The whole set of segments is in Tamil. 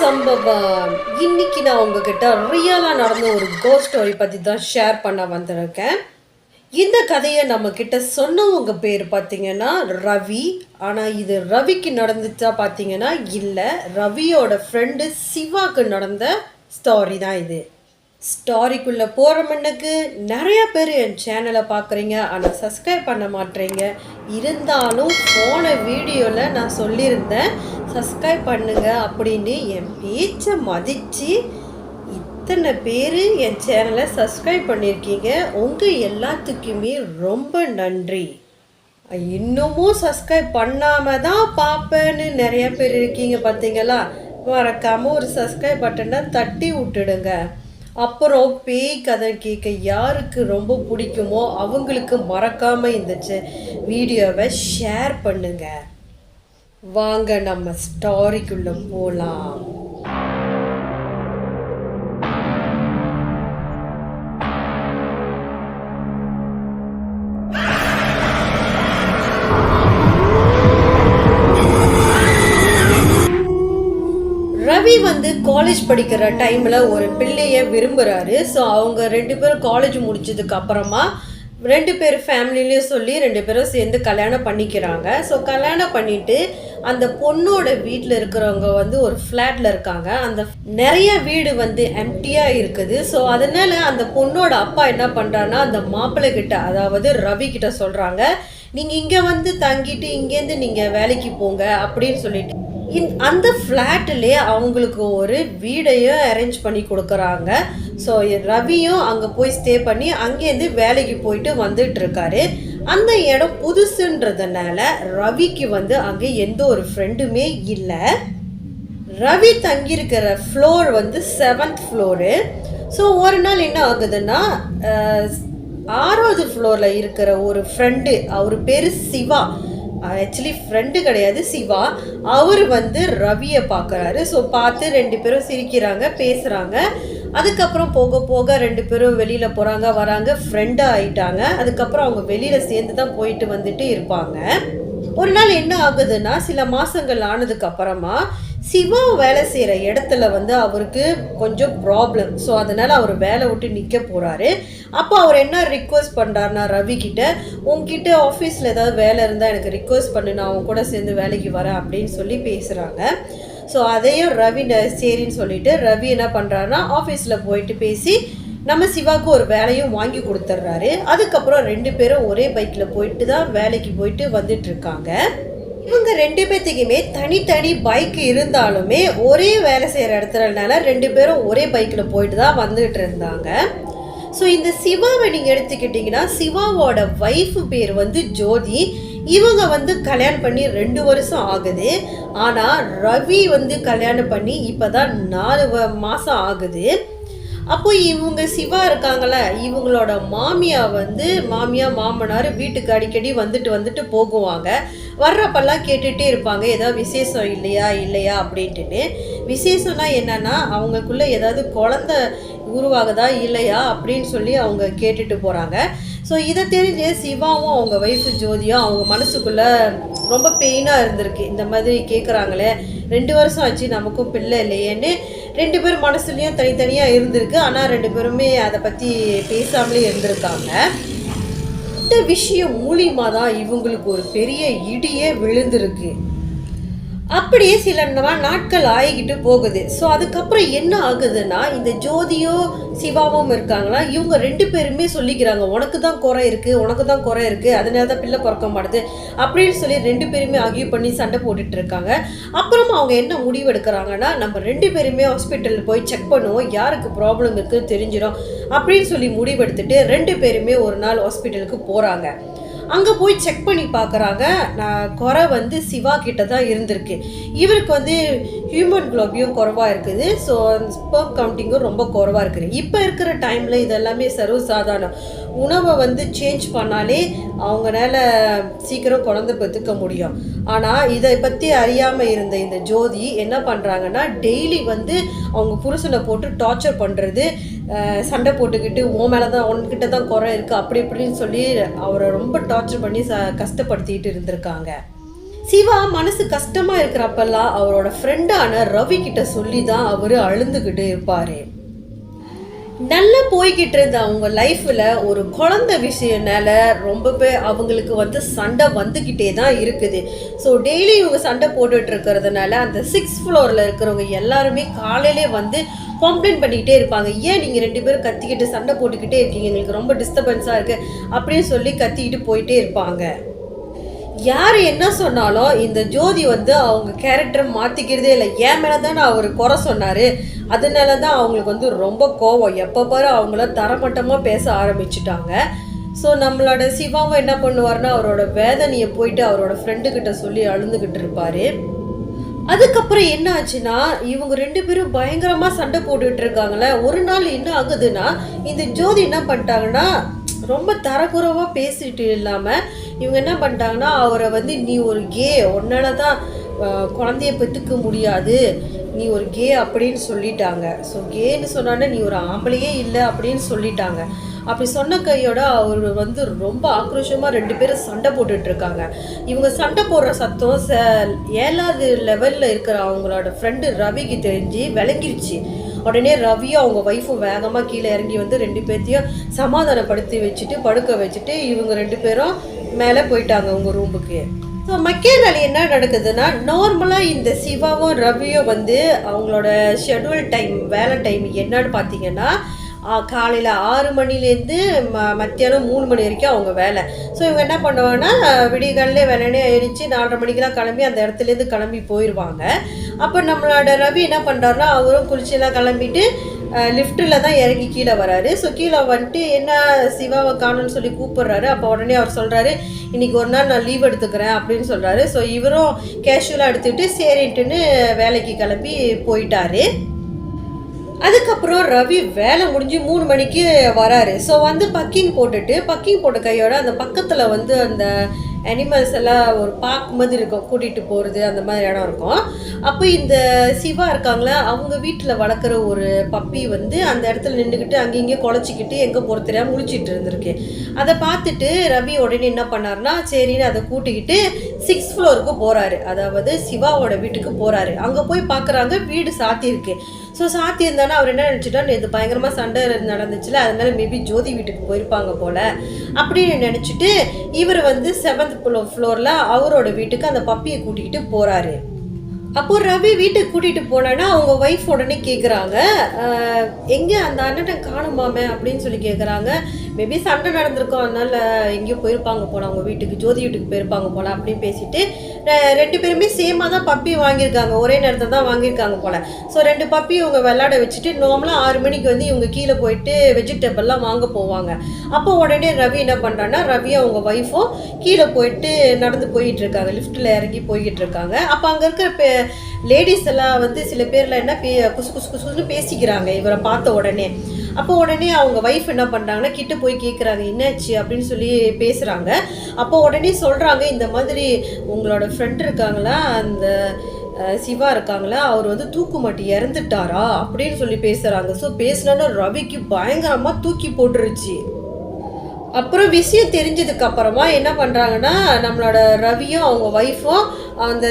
சம்பவம். இன்னைக்கு நான் உங்ககிட்ட ரியலா நடந்த ஒரு கோஸ்ட் ஸ்டோரி பத்தி தான் ஷேர் பண்ண வந்திருக்கேன். இந்த கதையை நம்ம கிட்ட சொன்னவங்க பேர் பார்த்தீங்கன்னா ரவி. ஆனால் இது ரவிக்கு நடந்துச்சா பார்த்தீங்கன்னா இல்லை, ரவியோட ஃப்ரெண்டு சிவாக்கு நடந்த ஸ்டோரி தான் இது. ஸ்டாரிக்குள்ளே போகிற முன்னுக்கு நிறைய பேர் என் சேனலை பார்க்குறீங்க, ஆனால் சப்ஸ்கிரைப் பண்ண மாட்டேறீங்க. இருந்தாலும் போன வீடியோவில் நான் சொல்லியிருந்தேன் சப்ஸ்கிரைப் பண்ணுங்க அப்படின்னு. என் பேச்சை மதித்து இத்தனை பேர் என் சேனலை சப்ஸ்கிரைப் பண்ணியிருக்கீங்க. உங்கள் எல்லாத்துக்குமே ரொம்ப நன்றி. இன்னமும் சப்ஸ்கிரைப் பண்ணாமல் தான் பார்ப்பேன்னு நிறைய பேர் இருக்கீங்க பார்த்தீங்களா? மறக்காமல் ஒரு சப்ஸ்கிரைப் பட்டனை தட்டி விட்டுடுங்க. அப்புறம் பேய் கதை கேட்க யாருக்கு ரொம்ப பிடிக்குமோ அவங்களுக்கு மறக்காமல் இந்த வீடியோவை ஷேர் பண்ணுங்க. வாங்க நம்ம ஸ்டோரிக்குள்ளே போகலாம். ரவி காலேஜ் படிக்கிற டைமில் ஒரு பிள்ளையை விரும்புகிறாரு. ஸோ அவங்க ரெண்டு பேரும் காலேஜ் முடிச்சதுக்கு அப்புறமா ரெண்டு பேர் ஃபேமிலிலையும் சொல்லி ரெண்டு பேரும் சேர்ந்து கல்யாணம் பண்ணிக்கிறாங்க. ஸோ கல்யாணம் பண்ணிவிட்டு அந்த பொண்ணோட வீட்டில் இருக்கிறவங்க ஒரு ஃப்ளாட்டில் இருக்காங்க. அந்த நிறைய வீடு எம்டியாக இருக்குது. ஸோ அதனால் அந்த பொண்ணோட அப்பா என்ன பண்ணுறான்னா அந்த மாப்பிள்ளை கிட்ட, அதாவது ரவி கிட்ட சொல்கிறாங்க, நீங்கள் இங்கே தங்கிட்டு இங்கேருந்து நீங்கள் வேலைக்கு போங்க அப்படின்னு சொல்லிட்டு அந்த ஃப்ளாட்டிலே அவங்களுக்கு ஒரு வீடையும் அரேஞ்ச் பண்ணி கொடுக்குறாங்க. ஸோ ரவியும் அங்கே போய் ஸ்டே பண்ணி அங்கேருந்து வேலைக்கு போயிட்டு வந்துட்டுருக்காரு. அந்த இடம் புதுசுன்றதுனால ரவிக்கு அங்கே எந்த ஒரு ஃப்ரெண்டுமே இல்லை. ரவி தங்கியிருக்கிற ஃப்ளோர் 7th ஃப்ளோரு. ஸோ ஒரு நாள் என்ன ஆகுதுன்னா 6வது ஃப்ளோரில் இருக்கிற ஒரு ஃப்ரெண்டு, அவர் பேர் சிவா, ஆக்சுவலி ஃப்ரெண்டு கிடையாது சிவா, அவர் ரவியை பார்க்குறாரு. ஸோ பார்த்து ரெண்டு பேரும் சிரிக்கிறாங்க, பேசுகிறாங்க. அதுக்கப்புறம் போக போக ரெண்டு பேரும் வெளியில் போகிறாங்க, வராங்க, ஃப்ரெண்டாக ஆயிட்டாங்க. அதுக்கப்புறம் அவங்க வெளியில் சேர்ந்து தான் போயிட்டு வந்துட்டு இருப்பாங்க. ஒரு நாள் என்ன ஆகுதுன்னா, சில மாதங்கள் ஆனதுக்கு அப்புறமா சிவா வேலை செய்கிற இடத்துல அவருக்கு கொஞ்சம் ப்ராப்ளம். ஸோ அதனால் அவர் வேலை விட்டு நிற்க போகிறாரு. அப்போ அவர் என்ன ரிக்வெஸ்ட் பண்ணுறாருனா ரவி கிட்ட, உங்ககிட்ட ஆஃபீஸில் ஏதாவது வேலை இருந்தால் எனக்கு ரிக்வெஸ்ட் பண்ணு, நான் அவங்க கூட சேர்ந்து வேலைக்கு வரேன் அப்படின்னு சொல்லி பேசுகிறாங்க. ஸோ அதையும் ரவி சரின்னு சொல்லிட்டு ரவி என்ன பண்ணுறாருனா ஆஃபீஸில் போயிட்டு பேசி நம்ம சிவாவுக்கு ஒரு வேலையும் வாங்கி கொடுத்துட்றாரு. அதுக்கப்புறம் ரெண்டு பேரும் ஒரே பைக்கில் போயிட்டு தான் வேலைக்கு போயிட்டு வந்துட்டுருக்காங்க. இவங்க ரெண்டு பேர்த்துக்குமே தனித்தனி பைக் இருந்தாலுமே ஒரே வேலை செய்கிற இடத்துலனால ரெண்டு பேரும் ஒரே பைக்கில் போயிட்டு தான் வந்துட்டு இருந்தாங்க. ஸோ இந்த சிவாவை நீங்கள் எடுத்துக்கிட்டிங்கன்னா, சிவாவோட ஒய்ஃபு பேர் ஜோதி. இவங்க கல்யாணம் பண்ணி 2 வருஷம் ஆகுது. ஆனால் ரவி கல்யாணம் பண்ணி இப்போ தான் 4 மாதம் ஆகுது. அப்போ இவங்க சிவா இருக்காங்கள, இவங்களோட மாமியா மாமனார் வீட்டுக்கு அடிக்கடி வந்துட்டு போகுவாங்க. வர்றப்பெல்லாம் கேட்டுகிட்டே இருப்பாங்க, ஏதாவது விசேஷம் இல்லையா அப்படின்ட்டுன்னு. விசேஷம்னா என்னன்னா அவங்களுக்குள்ளே ஏதாவது குழந்தை உருவாகுதா இல்லையா அப்படின்னு சொல்லி அவங்க கேட்டுட்டு போகிறாங்க. ஸோ இதை தெரிஞ்சு சிவாவும் அவங்க ஒய்ஃபு ஜோதியும் அவங்க மனசுக்குள்ளே ரொம்ப பெயினாக இருந்திருக்கு. இந்த மாதிரி கேட்குறாங்களே, 2 வருஷம் ஆச்சு நமக்கும் பிள்ளை இல்லையேன்னு ரெண்டு பேரும் மனசுலையும் தனித்தனியாக இருந்திருக்கு. ஆனால் ரெண்டு பேருமே அதை பற்றி பேசாமலே இருந்திருக்காங்க. இந்த விஷயம் மூலியமாக தான் இவங்களுக்கு ஒரு பெரிய இடியே விழுந்திருக்கு. அப்படியே சில நாட்கள் ஆகிக்கிட்டு போகுது. ஸோ அதுக்கப்புறம் என்ன ஆகுதுன்னா, இந்த ஜோதியும் சிவாவும் இருக்காங்களா, இவங்க ரெண்டு பேருமே சொல்லிக்கிறாங்க, உனக்கு தான் குறை இருக்குது, அதனால தான் பிள்ளை பிறக்க மாட்டுது அப்படின்னு சொல்லி ரெண்டு பேருமே ஆகிய பண்ணி சண்டை போட்டுட்டு இருக்காங்க. அப்புறமா அவங்க என்ன முடிவு எடுக்கிறாங்கன்னா, நம்ம ரெண்டு பேருமே ஹாஸ்பிட்டலில் போய் செக் பண்ணுவோம், யாருக்கு ப்ராப்ளம் இருக்குன்னு தெரிஞ்சிடும் அப்படின்னு சொல்லி முடிவெடுத்துட்டு ரெண்டு பேருமே ஒரு நாள் ஹாஸ்பிட்டலுக்கு போகிறாங்க. அங்கே போய் செக் பண்ணி பார்க்குறாங்க. குறை சிவா கிட்ட தான் இருந்திருக்கு. இவருக்கு ஹியூமன் குளோபியும் குறைவாக இருக்குது. ஸோ ஸ்பெர்ம் கவுண்டிங்கும் ரொம்ப குறைவாக இருக்குது. இப்போ இருக்கிற டைமில் இதெல்லாமே சர்வசாதாரணம். உணவை சேஞ்ச் பண்ணாலே அவங்களால சீக்கிரம் குழந்தை பெற்றுக்க முடியும். ஆனால் இதை பற்றி அறியாமல் இருந்த இந்த ஜோதி என்ன பண்ணுறாங்கன்னா, டெய்லி அவங்க புருஷனை போட்டு டார்ச்சர் பண்ணுறது, சண்டை போட்டுக்கிட்டு உன் மேலே தான் உன்கிட்ட தான் குறை இருக்குது அப்படி இப்படின்னு சொல்லி அவரை ரொம்ப டார்ச்சர் பண்ணி கஷ்டப்படுத்திட்டு இருந்திருக்காங்க. சிவா மனசு கஷ்டமா இருக்கிறப்பெல்லாம் அவரோட ஃப்ரெண்டான ரவி கிட்ட சொல்லி தான் அவரு அழுந்துகிட்டு இருப்பாரு. நல்லா போய்கிட்டு இருந்த அவங்க லைஃப்பில் ஒரு குழந்தை விஷயம்னால ரொம்பவே அவங்களுக்கு வந்து சண்டை வந்துக்கிட்டே தான் இருக்குது. ஸோ டெய்லி இவங்க சண்டை போட்டுட்டு இருக்கிறதுனால அந்த 6th ஃப்ளோரில் இருக்கிறவங்க எல்லாருமே காலையிலே வந்து கம்ப்ளைண்ட் பண்ணிக்கிட்டே இருப்பாங்க. ஏன் நீங்கள் 2 பேரும் கத்திக்கிட்டு சண்டை போட்டுக்கிட்டே இருக்கீங்க, எங்களுக்கு ரொம்ப டிஸ்டர்பன்ஸாக இருக்குது அப்படின்னு சொல்லி கத்திக்கிட்டு போயிட்டே இருப்பாங்க. யார் என்ன சொன்னாலும் இந்த ஜோதி வந்து அவங்க கேரக்டரை மாற்றிக்கிறதே இல்லை. ஏன் மேலே தான் அவர் குறை சொன்னார், அதனால தான் அவங்களுக்கு வந்து ரொம்ப கோவம். எப்போ பாரு அவங்கள தரமட்டமாக பேச ஆரம்பிச்சுட்டாங்க. ஸோ நம்மளோட சிவாவும் என்ன பண்ணுவார்னா அவரோட வேதனையை போயிட்டு அவரோட ஃப்ரெண்டுக்கிட்ட சொல்லி அழுந்துக்கிட்டு இருப்பார். அதுக்கப்புறம் என்ன ஆச்சுன்னா இவங்க 2 பேரும் பயங்கரமாக சண்டை போட்டுட்டு இருக்காங்களே. ஒரு நாள் என்ன ஆகுதுன்னா இந்த ஜோதி என்ன பண்ணிட்டாங்கன்னா ரொம்ப தரக்குறைவாக பேசிட்டு இல்லாமல் இவங்க என்ன பண்ணிட்டாங்கன்னா அவரை வந்து நீ ஒரு கே, உன்னால தான் குழந்தைய பெற்றுக்க முடியாது, நீ ஒரு கே அப்படின்னு சொல்லிட்டாங்க. ஸோ கேன்னு சொன்னானே நீ ஒரு ஆம்பளையே இல்லை அப்படின்னு சொல்லிட்டாங்க. அப்படி சொன்ன கையோட அவர் வந்து ரொம்ப ஆக்ரோஷமாக 2 பேரும் சண்டை போட்டுட்டு இருக்காங்க. இவங்க சண்டை போடுற சத்தம் 7வது லெவலில் இருக்கிற அவங்களோட ஃப்ரெண்டு ரவிக்கு தெரிஞ்சு விளங்கிருச்சு. உடனே ரவியும் அவங்க ஒய்ஃபும் வேகமாக கீழே இறங்கி வந்து 2 பேர்த்தையும் சமாதானப்படுத்தி வச்சுட்டு படுக்க வச்சுட்டு இவங்க 2 பேரும் மேலே போயிட்டாங்க அவங்க ரூமுக்கு. ஸோ மக்கேனால என்ன நடக்குதுன்னா நார்மலாக இந்த சிவாவும் ரவியும் வந்து அவங்களோட ஷெட்யூல் டைம் வேலை டைம் என்னன்னு பார்த்தீங்கன்னா காலையில் 6 மணிலேருந்து மத்தியானம் 3 மணி வரைக்கும் அவங்க வேலை. ஸோ இவங்க என்ன பண்ணுவாங்கன்னா விடியகாலே வேலைனே எழுந்துச்சு 4:30 மணிக்கெலாம் கிளம்பி அந்த இடத்துலேருந்து கிளம்பி போயிடுவாங்க. அப்போ நம்மளோட ரவி என்ன பண்ணுறாருனா அவரும் குளிச்செல்லாம் கிளம்பிட்டு லிஃப்ட்டில் தான் இறங்கி கீழே வராரு. ஸோ கீழே வந்துட்டு என்ன சிவாவை காணுன்னு சொல்லி கூப்பிட்றாரு. அப்போ உடனே அவர் சொல்கிறாரு இன்றைக்கி ஒரு நாள் நான் லீவ் எடுத்துக்கிறேன் அப்படின்னு சொல்கிறாரு. ஸோ இவரும் கேஷுவலாக எடுத்துக்கிட்டு சரின்ட்டுன்னு வேலைக்கு கிளம்பி போயிட்டாரு. அதுக்கப்புறம் ரவி வேலை முடிஞ்சு 3 மணிக்கு வராரு. ஸோ வந்து பக்கிங் போட்ட கையோட அந்த பக்கத்தில் வந்து அந்த அனிமல்ஸ் எல்லாம் ஒரு பார்க் மாதிரி இருக்கும், கூட்டிகிட்டு போகிறது அந்த மாதிரி இடம் இருக்கும். அப்போ இந்த சிவா இருக்காங்களா அவங்க வீட்டில் வளர்க்குற ஒரு பப்பி வந்து அந்த இடத்துல நின்றுக்கிட்டு அங்கேயும் குலைச்சிக்கிட்டு எங்கே போகிறது தெரியாமல் முழிச்சிட்டு இருந்திருக்கு. அதை பார்த்துட்டு ரவி உடனே என்ன பண்ணார்னா சரின்னு அதை கூட்டிக்கிட்டு 6th ஃப்ளோருக்கு போகிறாரு. அதாவது சிவாவோட வீட்டுக்கு போகிறாரு. அங்கே போய் பார்க்குறாங்க வீடு சாத்தியிருக்கு. ஸோ சாத்தி இருந்தானா அவர் என்ன நினச்சிட்டா இது பயங்கரமாக சண்டை நடந்துச்சுல, அதனால மேபி ஜோதி வீட்டுக்கு போயிருப்பாங்க போல் அப்படின்னு நினச்சிட்டு இவர் வந்து 7th ஃப்ளோரில் அவரோட வீட்டுக்கு அந்த பப்பியை கூட்டிகிட்டு போகிறாரு. அப்போது ரவி வீட்டுக்கு கூட்டிகிட்டு போனேன்னா அவங்க ஒய்ஃப் உடனே கேட்குறாங்க எங்கே அந்த அண்ணனை காணுமாமே அப்படின்னு சொல்லி கேட்குறாங்க. மேபி சண்டை நடந்திருக்கோம் அதனால் எங்கேயோ போயிருப்பாங்க போல், அவங்க வீட்டுக்கு ஜோதி வீட்டுக்கு போயிருப்பாங்க போல் அப்படின்னு பேசிட்டு 2 பேருமே சேமாக தான் பப்பி வாங்கியிருக்காங்க, ஒரே நேரத்தில் தான் வாங்கியிருக்காங்க போல். ஸோ 2 பப்பி இவங்க விளையாட வச்சுட்டு நார்மலாக 6 மணிக்கு வந்து இவங்க கீழே போயிட்டு வெஜிடபிள்லாம் வாங்க போவாங்க. அப்போ உடனே ரவி என்ன பண்ணுறான்னா ரவி அவங்க ஒய்ஃபும் கீழே போயிட்டு நடந்து போயிட்டு இருக்காங்க, லிஃப்ட்டில் இறங்கி போய்கிட்டு இருக்காங்க. அப்போ அங்கே இருக்கிற லேடிஸ் எல்லாம் வந்து சில பேரில் என்ன குசு குசு குசுன்னு பேசிக்கிறாங்க இவரை பார்த்த உடனே. அப்போ உடனே அவங்க ஒய்ஃப் என்ன பண்ணுறாங்கன்னா கிட்ட போய் கேட்குறாங்க என்னாச்சு அப்படின்னு சொல்லி பேசுகிறாங்க. அப்போ உடனே சொல்கிறாங்க இந்த மாதிரி உங்களோட ஃப்ரெண்ட் இருக்காங்களா அந்த சிவா இருக்காங்களா அவர் வந்து தூக்கு மாட்டி இறந்துட்டாரா அப்படின்னு சொல்லி பேசுகிறாங்க. ஸோ பேசினோன்னா ரவிக்கு பயங்கரமாக தூக்கி போட்டுருச்சு. அப்புறம் விஷயம் தெரிஞ்சதுக்கு அப்புறமா என்ன பண்ணுறாங்கன்னா நம்மளோட ரவியும் அவங்க ஒய்ஃபும் அந்த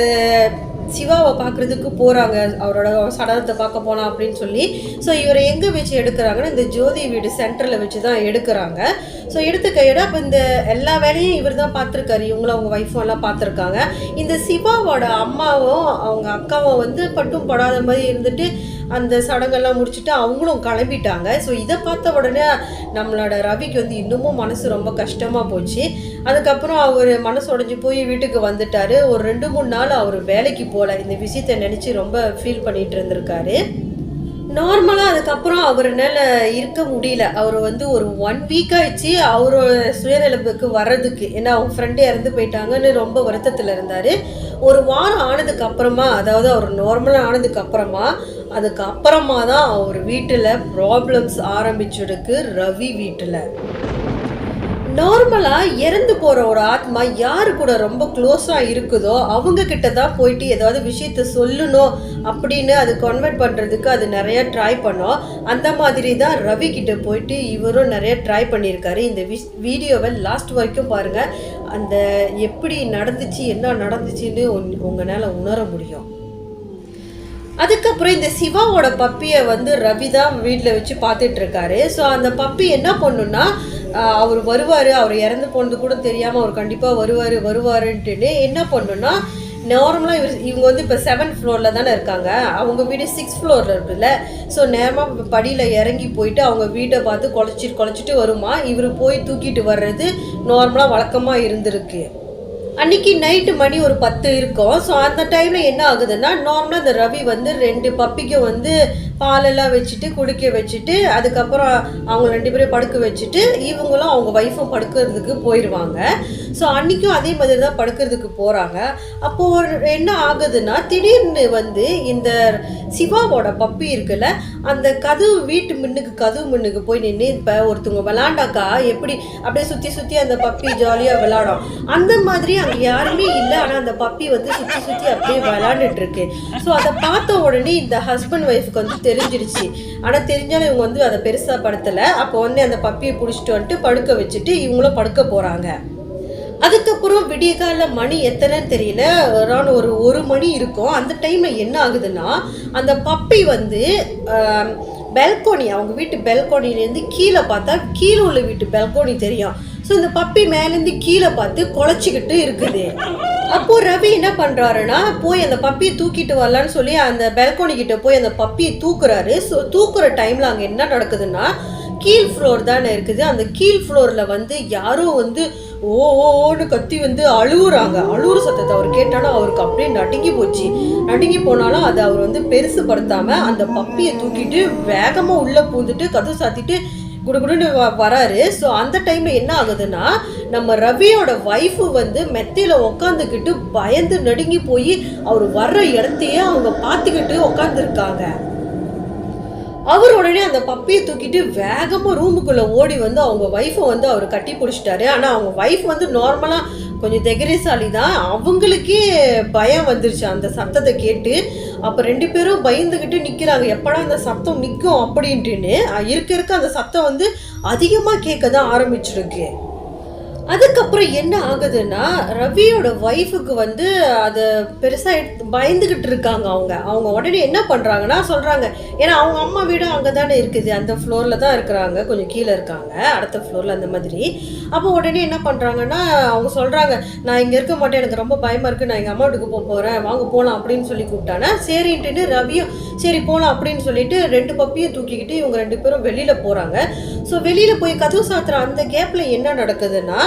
சிவாவை பார்க்குறதுக்கு போகிறாங்க, அவரோட சடலத்தை பார்க்க போகலாம் அப்படின்னு சொல்லி. ஸோ இவரை எங்கே வச்சு எடுக்கிறாங்கன்னா இந்த ஜோதி வீடு சென்டரில் வச்சு தான் எடுக்கிறாங்க. ஸோ எடுத்த கையோட அப்போ இந்த எல்லா வேலையும் இவர் தான் பார்த்துருக்காரு, இவங்களும் அவங்க ஒய்ஃபும் எல்லாம் பார்த்துருக்காங்க. இந்த சிவாவோட அம்மாவும் அவங்க அக்காவும் வந்து பட்டும் படாத மாதிரி இருந்துட்டு அந்த சடங்கெல்லாம் முடிச்சுட்டு அவங்களும் கிளம்பிட்டாங்க. ஸோ இதை பார்த்த உடனே நம்மளோட ரவிக்கு வந்து இன்னமும் மனசு ரொம்ப கஷ்டமாக போச்சு. அதுக்கப்புறம் அவர் மனசு உடைஞ்சு போய் வீட்டுக்கு வந்துட்டார். ஒரு 2-3 நாள் அவர் வேலைக்கு போகல, இந்த விஷயத்தை நினச்சி ரொம்ப ஃபீல் பண்ணிகிட்டு இருந்திருக்காரு. நார்மலாக அதுக்கப்புறம் அவரால் இருக்க முடியல. அவர் வந்து ஒரு 1 வீக் ஆயிடுச்சு அவரோட சுயநலப்புக்கு வர்றதுக்கு. ஏன்னா அவங்க ஃப்ரெண்டு இறந்து போயிட்டாங்கன்னு ரொம்ப வருத்தத்தில் இருந்தார். ஒரு வாரம் ஆனதுக்கு அப்புறமா, அதாவது அவர் நார்மலாக ஆனதுக்கு அப்புறமா தான் அவர் வீட்டில் ப்ராப்ளம்ஸ் ஆரம்பிச்சிருக்கு. ரவி வீட்டில் நார்மலாக இறந்து போகிற ஒரு ஆத்மா யாரு கூட ரொம்ப க்ளோஸாக இருக்குதோ அவங்க கிட்ட தான் போயிட்டு ஏதாவது விஷயத்த சொல்லணும் அப்படின்னு அது கன்வெர்ட் பண்ணுறதுக்கு அது நிறையா ட்ரை பண்ணோம். அந்த மாதிரி தான் ரவி கிட்ட போயிட்டு இவரும் நிறைய ட்ரை பண்ணியிருக்காரு. இந்த வீடியோவை லாஸ்ட் வரைக்கும் பாருங்கள். அந்த எப்படி நடந்துச்சு என்ன நடந்துச்சுன்னு உங்களால் உணர முடியும். அதுக்கப்புறம் இந்த சிவாவோட பப்பியை வந்து ரவி தான் வீட்டில் வச்சு பார்த்துட்டு இருக்காரு. ஸோ அந்த பப்பி என்ன பண்ணுன்னா, அவர் வருவார், அவர் இறந்து போனது கூட தெரியாமல் அவர் கண்டிப்பாக வருவாருன்ட்டு என்ன பண்ணுன்னா, நார்மலாக இவங்க வந்து இப்போ 7th ஃப்ளோரில் தானே இருக்காங்க, அவங்க வீடு 6th ஃப்ளோரில் இருக்குல்ல. ஸோ நேரமாக படியில் இறங்கி போயிட்டு அவங்க வீட்டை பார்த்து குலைச்சிட்டு வருமா, இவர் போய் தூக்கிட்டு வர்றது நார்மலாக வழக்கமாக இருந்திருக்கு. அன்றைக்கி நைட்டு மணி ஒரு 10 இருக்கும். ஸோ அந்த டைமில் என்ன ஆகுதுன்னா, நார்மலாக இந்த ரவி வந்து 2 பப்பிக்கும் வந்து பாலெல்லாம் வச்சுட்டு குடிக்க வச்சுட்டு அதுக்கப்புறம் அவங்க 2 பேரும் படுக்க வச்சுட்டு இவங்களும் அவங்க ஒய்ஃபும் படுக்கிறதுக்கு போயிடுவாங்க. ஸோ அன்றைக்கும் அதே மாதிரி தான் படுக்கிறதுக்கு போகிறாங்க. அப்போது என்ன ஆகுதுன்னா, திடீர்னு வந்து இந்த சிவாவோட பப்பி இருக்குல்ல, அந்த வீட்டு முன்னுக்கு போய் நின்று, இப்போ ஒருத்தவங்க விளாண்டாக்கா எப்படி அப்படியே சுற்றி அந்த பப்பி ஜாலியாக விளாடும், அந்த மாதிரி அங்கே யாருமே இல்லை. ஆனால் அந்த பப்பி வந்து சுற்றி அப்படியே விளாண்டுட்டு இருக்கு. ஸோ அதை பார்த்த உடனே இந்த ஹஸ்பண்ட் ஒய்ஃபுக்கு வந்து தெரிஞ்சிடுச்சு. ஆனால் தெரிஞ்சாலும் இவங்க வந்து அதை பெருசாக படுத்தலை. அப்போ வந்து அந்த பப்பியை பிடிச்சிட்டு வந்துட்டு படுக்க வச்சுட்டு இவங்களும் படுக்க போகிறாங்க. அதுக்கப்புறம் விடிய காலில் மணி எத்தனைன்னு தெரியல, அரௌண்ட் ஒரு 1 மணி இருக்கும். அந்த டைமில் என்ன ஆகுதுன்னா, அந்த பப்பி வந்து பெல்கோனி, அவங்க வீட்டு பெல்கோனிலேருந்து கீழே பார்த்தா கீழே உள்ள வீட்டு பெல்கோனி தெரியும். ஸோ இந்த பப்பி மேலேருந்து கீழே பார்த்து குலைச்சிக்கிட்டு இருக்குது. அப்போது ரவி என்ன பண்ணுறாருன்னா, போய் அந்த பப்பியை தூக்கிட்டு வரலான்னு சொல்லி அந்த பெல்கோனி கிட்ட போய் அந்த பப்பியை தூக்குறாரு. ஸோ தூக்குற டைமில் அங்கே என்ன நடக்குதுன்னா, கீழ் ஃப்ளோர் தானே இருக்குது. அந்த கீழ் ஃப்ளோரில் வந்து யாரோ வந்து ஓன்னு கத்தி வந்து அழுவுற சத்தத்தை அவர் கேட்டாலும் அவருக்கு அப்படியே நடுங்கி போனாலும் அதை அவர் வந்து பெருசுப்படுத்தாமல் அந்த பப்பியை தூக்கிட்டு வேகமாக உள்ளே பூந்துட்டு கதவு சாத்திட்டு குடுகுடுன்னு வராரு. ஸோ அந்த டைமில் என்ன ஆகுதுன்னா, நம்ம ரவியோட ஒய்ஃபு வந்து மெத்தையில் உக்காந்துக்கிட்டு பயந்து நடுங்கி போய் அவர் வர்ற இடத்தையே அவங்க பார்த்துக்கிட்டு உக்காந்துருக்காங்க. அவர் உடனே அந்த பப்பியை தூக்கிட்டு வேகமாக ரூமுக்குள்ளே ஓடி வந்து அவங்க ஒய்ஃபை வந்து அவர் கட்டி பிடிச்சிட்டாரு. ஆனால் அவங்க ஒய்ஃப் வந்து நார்மலாக கொஞ்சம் தைரியசாலி தான். அவங்களுக்கே பயம் வந்துருச்சு அந்த சத்தத்தை கேட்டு. அப்போ 2 பேரும் பயந்துக்கிட்டு நிற்கிறாங்க, எப்படா அந்த சத்தம் நிற்கும் அப்படின்ட்டுன்னு. இருக்க அந்த சத்தம் வந்து அதிகமாக கேட்க தான் ஆரம்பிச்சிருக்கு. அதுக்கப்புறம் என்ன ஆகுதுன்னா, ரவியோட ஒய்ஃபுக்கு வந்து அதை பெருசாக பயந்துக்கிட்டு இருக்காங்க. அவங்க உடனே என்ன பண்ணுறாங்கன்னா சொல்கிறாங்க, ஏன்னா அவங்க அம்மா வீடு அங்கே தானே இருக்குது, அந்த ஃப்ளோரில் தான் இருக்கிறாங்க, கொஞ்சம் கீழே இருக்காங்க அடுத்த ஃப்ளோரில் அந்த மாதிரி. அப்போ உடனே என்ன பண்ணுறாங்கன்னா, அவங்க சொல்கிறாங்க, நான் இங்கே இருக்க மாட்டேன், எனக்கு ரொம்ப பயமாக இருக்குது, நான் எங்கள் அம்மா வீட்டுக்கு போகிறேன், வாங்க போகலாம் அப்படின்னு சொல்லி கூப்பிட்டானே. சரின்ட்டு ரவியும் சரி போகலாம் அப்படின்னு சொல்லிட்டு 2 பப்பியும் தூக்கிக்கிட்டு இவங்க 2 பேரும் வெளியில் போகிறாங்க. ஸோ வெளியில் போய் கதவு சாத்துற அந்த கேப்பில் என்ன நடக்குதுன்னா,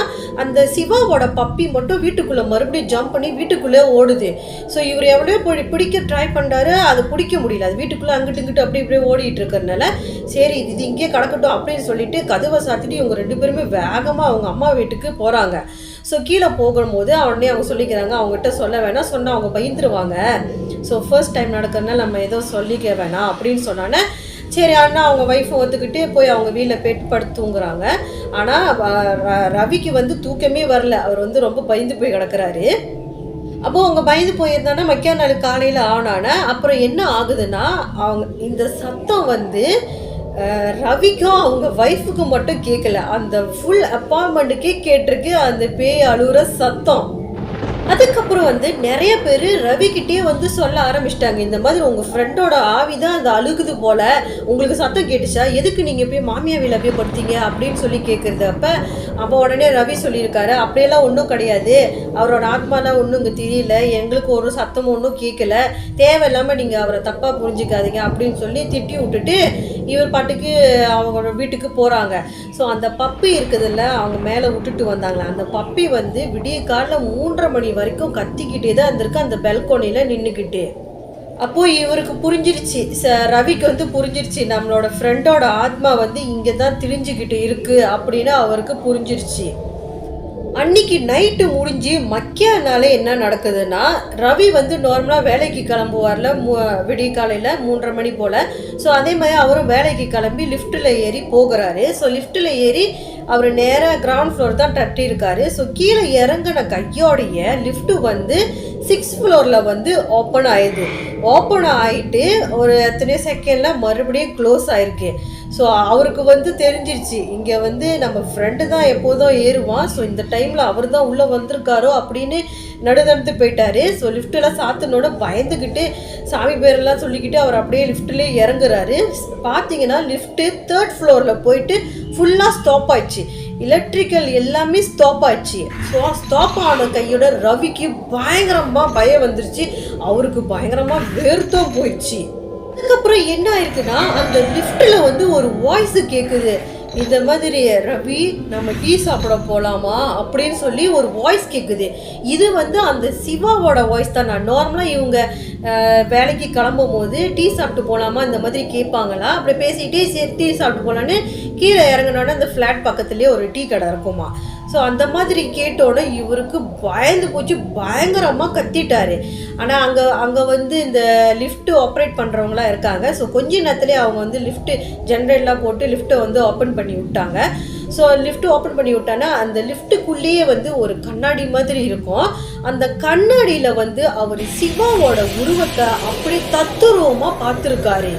அந்த சிவாவோட பப்பி மட்டும் வீட்டுக்குள்ளே மறுபடியும் ஜம்ப் பண்ணி வீட்டுக்குள்ளே ஓடுது. ஸோ இவர் எவ்வளோ பிடிக்க ட்ரை பண்ணுறாரு, அது பிடிக்க முடியல. அது வீட்டுக்குள்ளே அங்கிட்டு இங்கிட்டு அப்படி இப்படியே ஓடிட்டு இருக்கிறதுனால சரி இது இங்கே கிடக்கட்டும் அப்படின்னு சொல்லிட்டு கதவை சாத்திட்டு இவங்க 2 பேருமே வேகமாக அவங்க அம்மா வீட்டுக்கு போகிறாங்க. ஸோ கீழே போகும்போது உடனே அவங்க சொல்லிக்கிறாங்க, அவங்ககிட்ட சொல்ல வேணாம், சொன்னால் அவங்க பயந்துருவாங்க. ஸோ ஃபர்ஸ்ட் டைம் நடக்கிறதுனால நம்ம ஏதோ சொல்லிக்க வேணாம் அப்படின்னு சொன்னானே. சரி அண்ணா அவங்க ஒய்ஃபை ஒத்துக்கிட்டு போய் அவங்க வீட்டில் படுத்து தூங்குறாங்க. ஆனால் ரவிக்கு வந்து தூக்கமே வரல, அவர் வந்து ரொம்ப பயந்து போய் கிடக்கிறாரு. அப்போது அவங்க பயந்து போயிருந்தானா மக்கியா நாள் காலையில் ஆனானே. அப்புறம் என்ன ஆகுதுன்னா, அவங்க இந்த சத்தம் வந்து ரவிக்கும் அவங்க ஒய்ஃபுக்கும் மட்டும் கேட்கல, அந்த ஃபுல் அப்பார்ட்மெண்ட்டுக்கே கேட்டிருக்கு அந்த பேய் அழுகிற சத்தம். அதுக்கப்புறம் வந்து நிறைய பேர் ரவிக்கிட்டே வந்து சொல்ல ஆரம்பிச்சிட்டாங்க, இந்த மாதிரி உங்கள் ஃப்ரெண்டோட ஆவி தான் அந்த அழுகுது போல், உங்களுக்கு சத்தம் கேட்டுச்சா, எதுக்கு நீங்கள் போய் மாமியார் வீட்டில் போய் படுத்தீங்க அப்படின்னு சொல்லி கேட்குறது. அப்போ உடனே ரவி சொல்லியிருக்காரு, அப்படியெல்லாம் ஒன்றும் கிடையாது, அவரோட ஆத்மாலாம் ஒன்றும் இங்கே தெரியல, எங்களுக்கு ஒரு சத்தமும் ஒன்றும் கேட்கல, தேவையில்லாமல் நீங்கள் அவரை தப்பாக புரிஞ்சிக்காதீங்க அப்படின்னு சொல்லி திட்டி விட்டுட்டு இவர் பாட்டுக்கு அவங்களோட வீட்டுக்கு போகிறாங்க. ஸோ அந்த பப்பி இருக்குதுல்ல, அவங்க மேலே விட்டுட்டு வந்தாங்களே, அந்த பப்பி வந்து விடிய காலையில் 3:30 மணி வரைக்கும் கத்திக்கிட்டே தான் இருந்திருக்கு அந்த பெல்கோனியில் நின்றுக்கிட்டு. அப்போது இவருக்கு புரிஞ்சிருச்சு, ரவிக்கு வந்து புரிஞ்சிருச்சு, நம்மளோட ஃப்ரெண்டோட ஆத்மா வந்து இங்கே தான் திரிஞ்சுக்கிட்டு இருக்குது அப்படின்னு அவருக்கு புரிஞ்சிருச்சு. அன்னைக்கு நைட்டு முடிஞ்சு மக்கியானால என்ன நடக்குதுன்னா, ரவி வந்து நார்மலாக வேலைக்கு கிளம்புவார்ல விடிய காலையில் 3:30 மணி போல். ஸோ அதே மாதிரி அவரும் வேலைக்கு கிளம்பி லிஃப்ட்டில் ஏறி போகிறாரு. ஸோ லிஃப்ட்டில் ஏறி அவர் நேராக கிரவுண்ட் ஃப்ளோர் தான் தட்டியிருக்காரு. ஸோ கீழே இறங்கின கையோடைய லிஃப்ட்டு வந்து 6th ஃப்ளோரில் வந்து ஓப்பன் ஆயிடுது. ஓப்பன் ஆகிட்டு ஒரு எத்தனையோ செகண்டில் மறுபடியும் க்ளோஸ் ஆயிருக்கு. ஸோ அவருக்கு வந்து தெரிஞ்சிருச்சு, இங்கே வந்து நம்ம ஃப்ரெண்டு தான் எப்போதும் ஏறுவான், ஸோ இந்த டைமில் அவர் தான் உள்ளே வந்திருக்காரோ அப்படின்னு நடந்து போயிட்டாரு. ஸோ லிஃப்ட்டெல்லாம் சாத்தினோட பயந்துக்கிட்டு சாமி பேரெல்லாம் சொல்லிக்கிட்டு அவர் அப்படியே லிஃப்ட்லேயே இறங்குறாரு. பார்த்தீங்கன்னா லிஃப்ட்டு 3rd ஃப்ளோரில் போயிட்டு ஃபுல்லாக ஸ்டாப் ஆயிடுச்சு. எலக்ட்ரிக்கல் எல்லாமே ஸ்டாப் ஆச்சு. ஸோ ஸ்டாப் ஆன கையோட ரவிக்கு பயங்கரமாக பயம் வந்துருச்சு. அவருக்கு பயங்கரமாக வேர்த்தும் போயிடுச்சு. அதுக்கப்புறம் என்ன ஆயிருக்குன்னா, அந்த லிஃப்ட்டில் வந்து ஒரு வாய்ஸு கேட்குது, இந்த மாதிரி ரவி நம்ம டீ சாப்பிட போகலாமா அப்படின்னு சொல்லி ஒரு வாய்ஸ் கேட்குது. இது வந்து அந்த சிவாவோட வாய்ஸ் தான். நான் நார்மலாக இவங்க வேலைக்கு கிளம்பும் போது டீ சாப்பிட்டு போகலாமா இந்த மாதிரி கேட்பாங்களா, அப்படி பேசிகிட்டே சரி டீ சாப்பிட்டு போகலான்னு கீழே இறங்கினோன்னே அந்த ஃப்ளாட் பக்கத்துலேயே ஒரு டீ கடை இருக்குமா. ஸோ அந்த மாதிரி கேட்டோட இவருக்கு பயந்து போச்சு, பயங்கரமாக கத்திட்டாரு. ஆனால் அங்கே வந்து இந்த லிஃப்ட்டு ஆப்ரேட் பண்ணுறவங்களாம் இருக்காங்க. ஸோ கொஞ்ச நேரத்துலேயே அவங்க வந்து லிஃப்ட்டு ஜென்ரேட்லாம் போட்டு லிஃப்ட்டை வந்து ஓப்பன் பண்ணி விட்டாங்க. ஸோ லிஃப்ட்டு ஓப்பன் பண்ணி விட்டானா அந்த லிஃப்ட்டுக்குள்ளேயே வந்து ஒரு கண்ணாடி மாதிரி இருக்கும். அந்த கண்ணாடியில் வந்து அவர் சிவாவோட உருவத்தை அப்படியே தத்துருவமாக பார்த்துருக்காரு.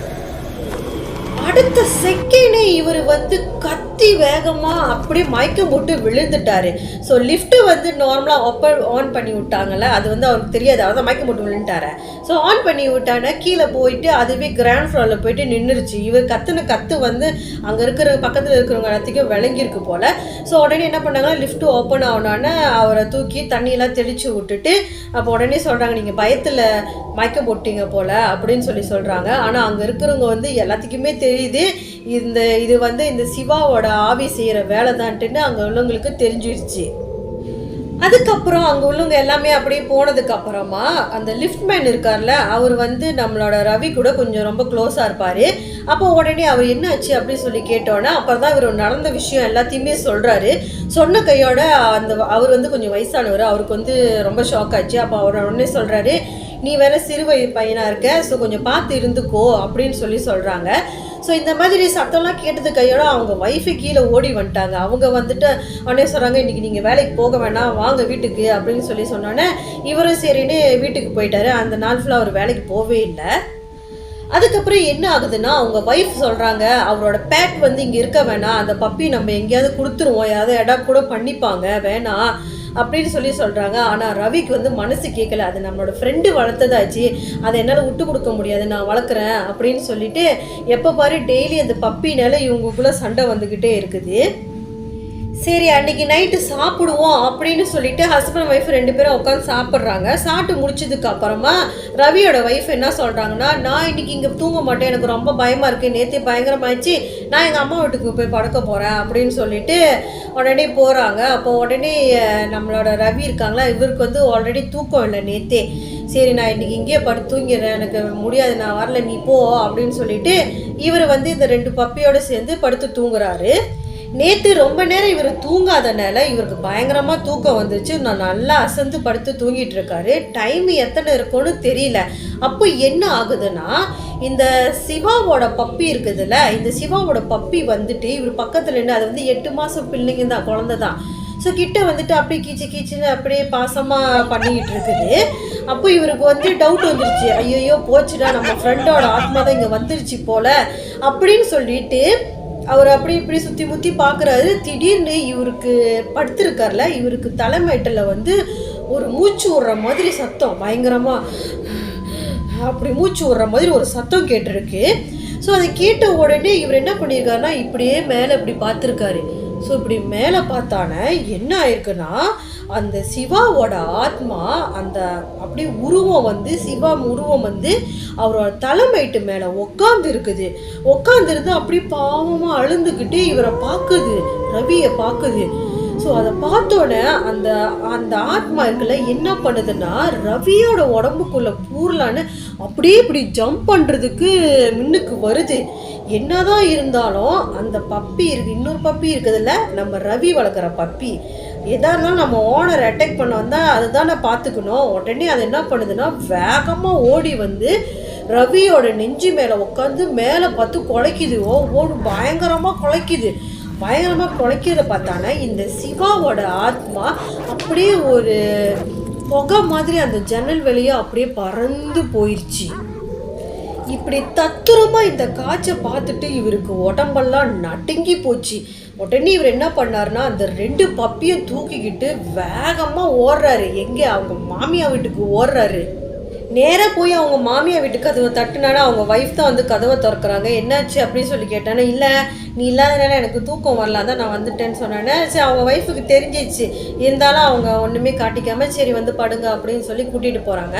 அடுத்த செகண்டே இவர் வந்து கத்தி வேகமாக அப்படியே மயக்கம் போட்டு விழுந்துட்டாரு. ஸோ லிஃப்ட்டு வந்து நார்மலாக ஆன் பண்ணி விட்டாங்கல்ல, அது வந்து அவருக்கு தெரியாது, அவர் தான் மயக்கம் போட்டு விழுந்துட்டாரு. ஸோ ஆன் பண்ணி விட்டானா கீழே போயிட்டு அதுவே கிரவுண்ட் ஃப்ளோரில் போயிட்டு நின்றுருச்சு. இவர் கத்து வந்து அங்கே இருக்கிற பக்கத்தில் இருக்கிறவங்க எல்லாத்துக்கும் விளங்கியிருக்கு போல். ஸோ உடனே என்ன பண்ணாங்கன்னா, லிஃப்ட்டு ஓப்பன் ஆகணுன்னு அவரை தூக்கி தண்ணியெல்லாம் தெளித்து விட்டுட்டு அப்போ உடனே சொல்கிறாங்க, நீங்கள் பயத்தில் மயக்கம் போட்டீங்க போல் அப்படின்னு சொல்கிறாங்க. ஆனால் அங்கே இருக்கிறவங்க வந்து எல்லாத்துக்குமே தெரியுது இது வந்து இந்த சிவாவோட ஆவி செய்கிற வேலை தான்ட்டுன்னு அங்கே உள்ளவங்களுக்கு தெரிஞ்சிருச்சு. அதுக்கப்புறம் அங்கே உள்ளவங்க எல்லாமே அப்படியே போனதுக்கு அப்புறமா அந்த லிஃப்ட் மேன் இருக்கார்ல, அவர் வந்து நம்மளோட ரவி கூட கொஞ்சம் ரொம்ப க்ளோஸாக இருப்பார். அப்போ உடனே அவர் என்ன ஆச்சு அப்படின்னு சொல்லி கேட்டோன்னா அப்புறம் தான் இவர் நடந்த விஷயம் எல்லாத்தையுமே சொல்கிறாரு. சொன்ன கையோட அவர் வந்து கொஞ்சம் வயசானவர், அவருக்கு வந்து ரொம்ப ஷாக் ஆச்சு. அப்போ அவர் உடனே சொல்கிறாரு, நீ வேற சிறு பையனாக இருக்க, ஸோ கொஞ்சம் பார்த்து இருந்துக்கோ அப்படின்னு சொல்கிறாங்க. ஸோ இந்த மாதிரி சத்தம்லாம் கேட்டது கையோட அவங்க ஒய்ஃபு கீழே ஓடி வந்துட்டாங்க. அவங்க வந்துட்டு உடனே சொல்கிறாங்க, இன்றைக்கி நீங்கள் வேலைக்கு போக வேணாம், வாங்க வீட்டுக்கு அப்படின்னு சொன்னோன்னே இவரும் சரின்னு வீட்டுக்கு போயிட்டாரு. அந்த நாள் ஃபுல்லாக அவர் வேலைக்கு போகவே இல்லை. அதுக்கப்புறம் என்ன ஆகுதுன்னா, அவங்க ஒய்ஃப் சொல்கிறாங்க, அவரோட பேட் வந்து இங்கே இருக்க வேணாம், அந்த பப்பி நம்ம எங்கேயாவது கொடுத்துருவோம், யாராவது எடா கூட பண்ணிப்பாங்க, வேணாம் அப்படின்னு சொல்கிறாங்க. ஆனால் ரவிக்கு வந்து மனசு கேட்கல, அது நம்மளோட ஃப்ரெண்டு வளர்த்ததாச்சு, அதை என்னால் விட்டு கொடுக்க முடியாது, நான் வளர்க்குறேன் அப்படின்னு சொல்லிட்டு எப்போ பாரு டெய்லி அந்த பப்பினால இவங்களுக்குள்ளே சண்டை வந்துக்கிட்டே இருக்குது. சரி அன்றைக்கி நைட்டு சாப்பிடுவோம் அப்படின்னு சொல்லிட்டு ஹஸ்பண்ட் ஒய்ஃப் 2 பேரும் உட்காந்து சாப்பிட்றாங்க. சாப்பிட்டு முடிச்சதுக்கு அப்புறமா ரவியோட ஒய்ஃப் என்ன சொல்கிறாங்கன்னா, நான் இன்றைக்கி இங்கே தூங்க மாட்டேன், எனக்கு ரொம்ப பயமாக இருக்குது, நேற்று பயங்கரமாகிடுச்சு, நான் எங்கள் அம்மா வீட்டுக்கு போய் படுக்க போகிறேன் அப்படின்னு சொல்லிட்டு உடனே போகிறாங்க. அப்போ உடனே நம்மளோட ரவி இருக்காங்களா, இவருக்கு வந்து ஆல்ரெடி தூக்கம் இல்லை நேற்றே. சரி நான் இன்றைக்கி இங்கேயே படுத்து தூங்கிடுறேன், எனக்கு முடியாது, நான் வரல, நீ போ அப்படின்னு சொல்லிட்டு இவர் வந்து இந்த 2 பப்பியோடு சேர்ந்து படுத்து தூங்குறாரு. நேற்று ரொம்ப நேரம் இவர் தூங்காதனால இவருக்கு பயங்கரமாக தூக்கம் வந்துச்சு. நான் நல்லா அசந்து படுத்து தூங்கிட்டு இருக்காரு. டைம் எத்தனை இருக்குன்னு தெரியல. அப்போ என்ன ஆகுதுன்னா, இந்த சிவாவோட பப்பி இருக்குதுல்ல, இந்த சிவாவோட பப்பி வந்துட்டு இவர் பக்கத்தில் நின்று, அது வந்து 8 மாதம் பிள்ளைங்க தான், குழந்தை தான். ஸோ கிட்ட வந்துட்டு அப்படியே கீச்சுன்னு அப்படியே பாசமாக பண்ணிக்கிட்டு இருக்குது. அப்போ இவருக்கு வந்து டவுட் வந்துருச்சு, ஐயோ போச்சுடா, நம்ம ஃப்ரெண்டோட ஆத்மா தான் இங்கே வந்துருச்சு போல் அப்படின்னு சொல்லிட்டு அவர் அப்படி இப்படி சுற்றி முற்றி பார்க்குறாரு. திடீர்னு இவருக்கு படுத்திருக்கார்ல, இவருக்கு தலைமைட்டில் வந்து ஒரு மூச்சு விடுற மாதிரி சத்தம், பயங்கரமாக அப்படி மூச்சு விடுற மாதிரி ஒரு சத்தம் கேட்டிருக்கு. ஸோ அதை கேட்ட உடனே இவர் என்ன பண்ணியிருக்காருன்னா, இப்படியே மேலே இப்படி பார்த்துருக்காரு. ஸோ இப்படி மேலே பார்த்தானே என்ன ஆயிருக்குன்னா, அந்த சிவாவோட ஆத்மா அந்த அப்படியே உருவம் வந்து சிவா உருவம் வந்து அவரோட தலைமைட்டு மேலே உட்காந்துருக்குது. உட்காந்துருந்து அப்படியே பாவமாக அழுந்துக்கிட்டு இவரை பார்க்குது, ரவியை பார்க்குது. ஸோ அதை பார்த்தோன்னே அந்த அந்த ஆத்மா இருக்குல்ல என்ன பண்ணுதுன்னா, ரவியோட உடம்புக்குள்ளே பூரலான்னு அப்படியே இப்படி ஜம்ப் பண்ணுறதுக்கு முன்னுக்கு வருது. என்னதான் இருந்தாலும் அந்த பப்பி இருக்குது, இன்னொரு பப்பி இருக்குதுல்ல, நம்ம ரவி வளர்க்குற பப்பி, எதாக இருந்தாலும் நம்ம ஓனர் அட்டாக் பண்ண வந்தால் அதுதான் நான் பார்த்துக்கணும். உடனே அது என்ன பண்ணுதுன்னா, வேகமாக ஓடி வந்து ரவியோட நெஞ்சு மேலே உட்காந்து மேலே பார்த்து குலைக்குது. ஓடு பயங்கரமாக குலைக்குது. பயங்கரமாக குலைக்கிறத பார்த்தானே இந்த சிவாவோட ஆத்மா அப்படியே ஒரு புகை மாதிரி அந்த ஜன்னல் வெளியே அப்படியே பறந்து போயிடுச்சு. இப்படி தத்துரமா இந்த காட்சை பார்த்துட்டு இவருக்கு உடம்பெல்லாம் நடுங்கி போச்சு. உடனே இவர் என்ன பண்ணாருன்னா அந்த 2 பப்பியும் தூக்கிக்கிட்டு வேகமா ஓடுறாரு. எங்கே? அவங்க மாமியா வீட்டுக்கு ஓடுறாரு. நேராக போய் அவங்க மாமியா வீட்டு கதவை தட்டுனானா அவங்க ஒய்ஃப் தான் வந்து கதவை திறக்கிறாங்க. என்னாச்சு அப்படின்னு சொல்லி கேட்டானே, இல்லை நீ இல்லாதனால எனக்கு தூக்கம் வரலாம் தான் நான் வந்துட்டேன்னு சொன்னானே. சரி, அவங்க ஒய்ஃபுக்கு தெரிஞ்சிச்சு. இருந்தாலும் அவங்க ஒன்றுமே காட்டிக்காமல் சரி வந்து படுங்க அப்படின்னு சொல்லி கூட்டிகிட்டு போகிறாங்க.